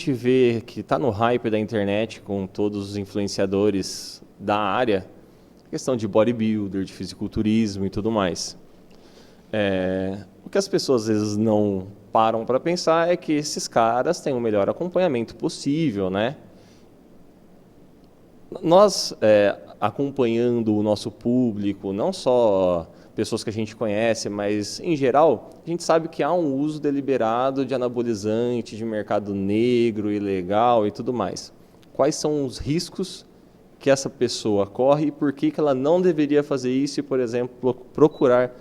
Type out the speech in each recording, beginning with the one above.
gente vê que está no hype da internet com todos os influenciadores da área, questão de bodybuilder, de fisiculturismo e tudo mais. O que as pessoas às vezes não param para pensar é que esses caras têm o melhor acompanhamento possível, né? Nós, acompanhando o nosso público, não só pessoas que a gente conhece, mas em geral, a gente sabe que há um uso deliberado de anabolizante, de mercado negro, ilegal e tudo mais. Quais são os riscos que essa pessoa corre e por que ela não deveria fazer isso e, por exemplo, procurar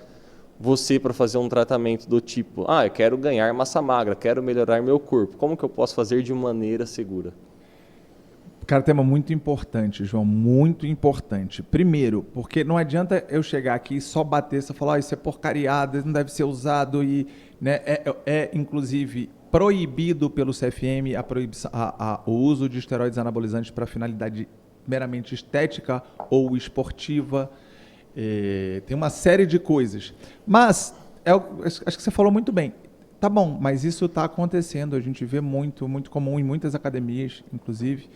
você para fazer um tratamento do tipo, eu quero ganhar massa magra, quero melhorar meu corpo, como que eu posso fazer de maneira segura? Cara, tema muito importante, João, muito importante. Primeiro, porque não adianta eu chegar aqui e só bater, você falar, isso é porcariada, não deve ser usado e, né, inclusive proibido pelo CFM o uso de esteroides anabolizantes para finalidade meramente estética ou esportiva. Tem uma série de coisas. Mas, acho que você falou muito bem. Tá bom, mas isso está acontecendo, a gente vê muito comum em muitas academias, inclusive.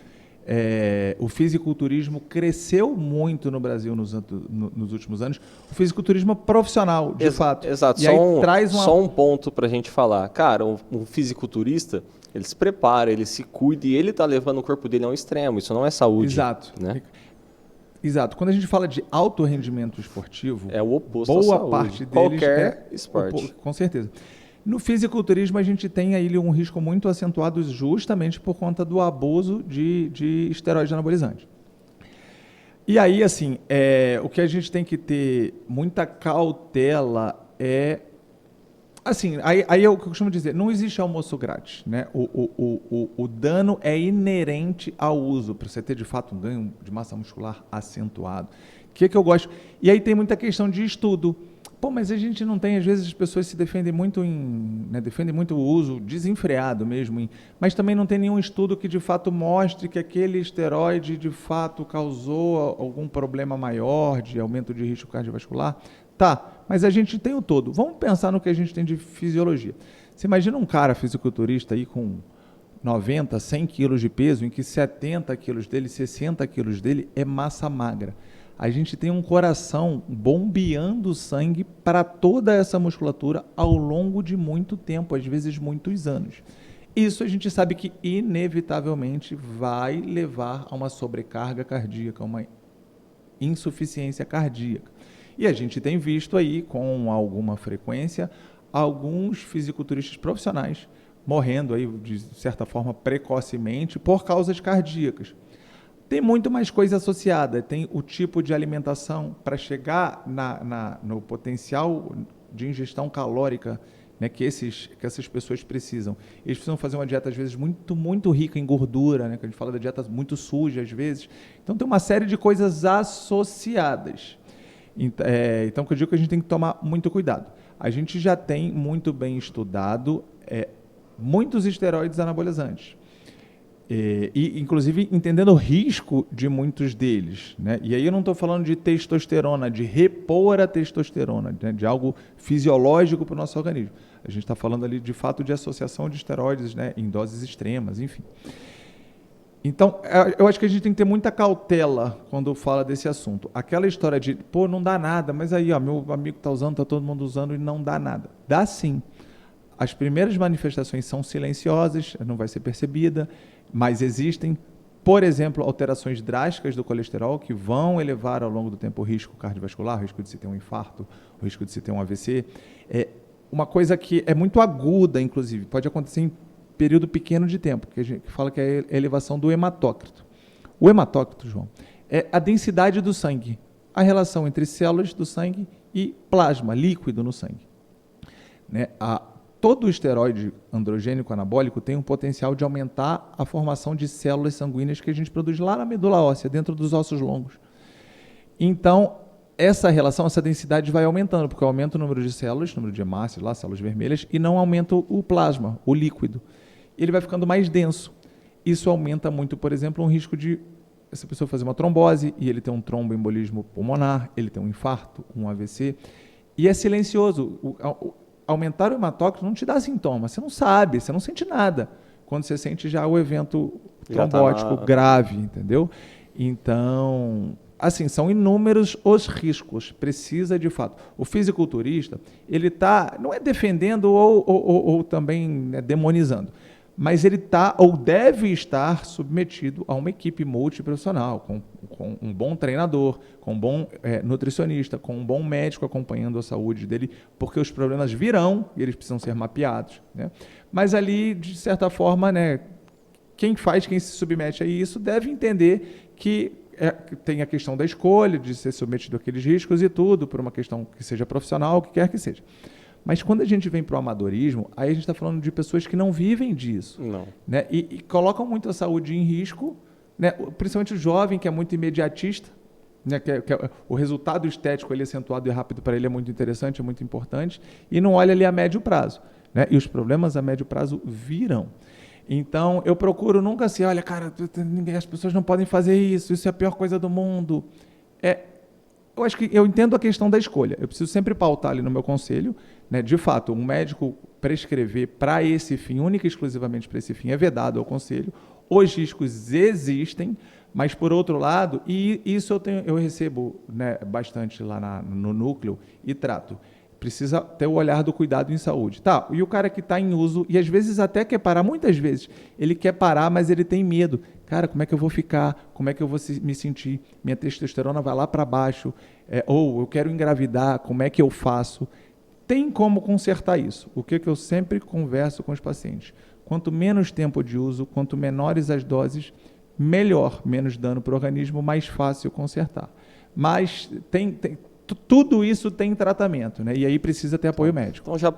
O fisiculturismo cresceu muito no Brasil nos últimos anos. O fisiculturismo profissional, de fato. Exato. E aí só um ponto para a gente falar. Cara, um fisiculturista, ele se prepara, ele se cuida e ele está levando o corpo dele a um extremo. Isso não é saúde. Exato. Né? Exato. Quando a gente fala de alto rendimento esportivo, é o oposto boa da saúde. Parte deles qualquer esporte. Com certeza. No fisiculturismo, a gente tem aí um risco muito acentuado justamente por conta do abuso de esteroides anabolizantes. E aí, assim, o que a gente tem que ter muita cautela é... Assim, aí é o que eu costumo dizer, não existe almoço grátis, né? O dano é inerente ao uso, para você ter, de fato, um ganho de massa muscular acentuado. O que eu gosto? E aí tem muita questão de estudo. Pô, mas a gente não tem, às vezes as pessoas se defendem muito defendem muito o uso desenfreado mesmo, mas também não tem nenhum estudo que de fato mostre que aquele esteroide de fato causou algum problema maior de aumento de risco cardiovascular. Tá, mas a gente tem o todo. Vamos pensar no que a gente tem de fisiologia. Você imagina um cara fisiculturista aí com 90, 100 quilos de peso, em que 70 quilos dele, 60 quilos dele é massa magra. A gente tem um coração bombeando sangue para toda essa musculatura ao longo de muito tempo, às vezes muitos anos. Isso a gente sabe que inevitavelmente vai levar a uma sobrecarga cardíaca, a uma insuficiência cardíaca. E a gente tem visto aí, com alguma frequência, alguns fisiculturistas profissionais morrendo aí, de certa forma, precocemente por causas cardíacas. Tem muito mais coisa associada, tem o tipo de alimentação para chegar no potencial de ingestão calórica, né, que essas pessoas precisam. Eles precisam fazer uma dieta, às vezes, muito rica em gordura, né, que a gente fala da dieta muito suja, às vezes. Então, tem uma série de coisas associadas. Então, eu digo que a gente tem que tomar muito cuidado. A gente já tem muito bem estudado muitos esteroides anabolizantes. E, inclusive, entendendo o risco de muitos deles. Né? E aí eu não estou falando de testosterona, de repor a testosterona, né? De algo fisiológico para o nosso organismo. A gente está falando ali, de fato, de associação de esteroides, né? Em doses extremas, enfim. Então, eu acho que a gente tem que ter muita cautela quando fala desse assunto. Aquela história de, não dá nada, mas aí, meu amigo está usando, está todo mundo usando e não dá nada. Dá sim. As primeiras manifestações são silenciosas, não vai ser percebida, mas existem, por exemplo, alterações drásticas do colesterol que vão elevar ao longo do tempo o risco cardiovascular, o risco de se ter um infarto, o risco de se ter um AVC. É uma coisa que é muito aguda, inclusive, pode acontecer em período pequeno de tempo, que a gente fala que é a elevação do hematócrito. O hematócrito, João, é a densidade do sangue, a relação entre células do sangue e plasma, líquido no sangue. Né? Todo esteroide androgênico anabólico tem um potencial de aumentar a formação de células sanguíneas que a gente produz lá na medula óssea, dentro dos ossos longos. Então, essa relação, essa densidade vai aumentando, porque aumenta o número de células, número de hemácias, lá, células vermelhas, e não aumenta o plasma, o líquido. Ele vai ficando mais denso. Isso aumenta muito, por exemplo, um risco de essa pessoa fazer uma trombose e ele ter um tromboembolismo pulmonar, ele ter um infarto, um AVC. E é silencioso. Aumentar o hematócrito não te dá sintoma, você não sabe, você não sente nada. quando você sente já o evento Já tá trombótico na- grave, entendeu? Então, assim, são inúmeros os riscos. Precisa, de fato. O fisiculturista, ele está, não é defendendo ou também, né, demonizando, mas ele está ou deve estar submetido a uma equipe multiprofissional, com um bom treinador, com um bom nutricionista, com um bom médico acompanhando a saúde dele, porque os problemas virão e eles precisam ser mapeados, né? Mas ali, de certa forma, né, quem se submete a isso deve entender que tem a questão da escolha, de ser submetido àqueles riscos e tudo, por uma questão que seja profissional, o que quer que seja. Mas quando a gente vem para o amadorismo, aí a gente está falando de pessoas que não vivem disso. Não. Né? E colocam muito a saúde em risco, né? Principalmente o jovem, que é muito imediatista, né? O resultado estético ele acentuado e rápido para ele é muito interessante, é muito importante, e não olha ali a médio prazo. Né? E os problemas a médio prazo virão. Então, eu procuro nunca assim, olha, cara, as pessoas não podem fazer isso é a pior coisa do mundo. Eu acho que eu entendo a questão da escolha. Eu preciso sempre pautar ali no meu conselho, né? De fato, um médico prescrever para esse fim, única e exclusivamente para esse fim, é vedado ao conselho. Os riscos existem, mas por outro lado, e isso eu recebo, né, bastante lá no núcleo e trato. Precisa ter o olhar do cuidado em saúde. Tá, e o cara que está em uso, e às vezes até quer parar, muitas vezes, ele quer parar, mas ele tem medo. Cara, como é que eu vou ficar? Como é que eu vou me sentir? Minha testosterona vai lá para baixo. Ou eu quero engravidar, como é que eu faço? Tem como consertar isso. O que eu sempre converso com os pacientes. Quanto menos tempo de uso, quanto menores as doses, melhor, menos dano para o organismo, mais fácil consertar. Mas tudo isso tem tratamento, né? E aí precisa ter apoio médico. Então já